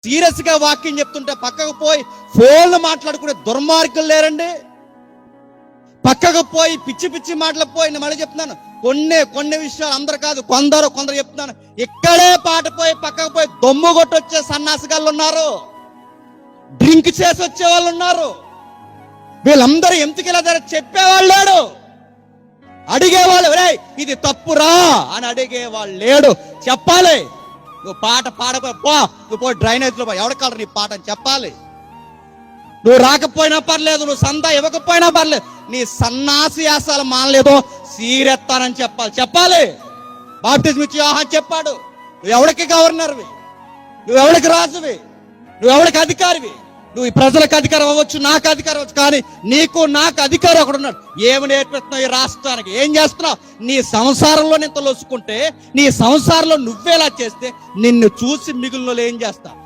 Serious గా వాక్యం చెప్తుంటే పక్కకు పోయి ఫోన్లు మాట్లాడుకునే దుర్మార్గులు లేరండి. పక్కకు పోయి పిచ్చి పిచ్చి మాటలు పోయి, నేను మళ్ళీ చెప్తున్నాను, కొన్ని విషయాలు అందరు కాదు, కొందరు చెప్తున్నాను, ఇక్కడే పాట పోయి పక్కకు పోయి దొమ్ము కొట్టొచ్చే సన్నాసిగాళ్ళు ఉన్నారు, డ్రింక్ చేసి వచ్చే వాళ్ళు ఉన్నారు. వీళ్ళందరూ ఎందుకు ఇలా చెప్పేవాళ్ళు లేడు, అడిగేవాళ్ళు రే ఇది తప్పురా అని అడిగేవాళ్ళు లేడు. చెప్పాలి, నువ్వు పాట పాడపో, నువ్వు పోయి డ్రైనేజ్లో పో, ఎవడ కలరు నీ పాట అని చెప్పాలి. నువ్వు రాకపోయినా పర్లేదు, నువ్వు సందా ఇవ్వకపోయినా పర్లేదు, నీ సన్నాసి యాసాలు మానలేదో సీరెత్తానని చెప్పాలి. బాప్టిజం ఇచ్చి యోహాను చెప్పాడు, నువ్వు ఎవరికి గవర్నర్వి, నువ్వు ఎవరికి రాజువి, నువ్వు ఎవరికి అధికారివి, నువ్వు ఈ ప్రజలకు అధికారం అవ్వచ్చు, నాకు అధికారం అవ్వచ్చు, కానీ నీకు నాకు అధికారం ఒకడు ఉన్నాడు. ఏమి నేర్పిస్తున్నావు ఈ రాష్ట్రానికి, ఏం చేస్తున్నావు? నీ సంసారంలో నింత లొసుకుంటే, నీ సంసారంలో నువ్వేలా చేస్తే నిన్ను చూసి మిగిలిన ఏం చేస్తావు?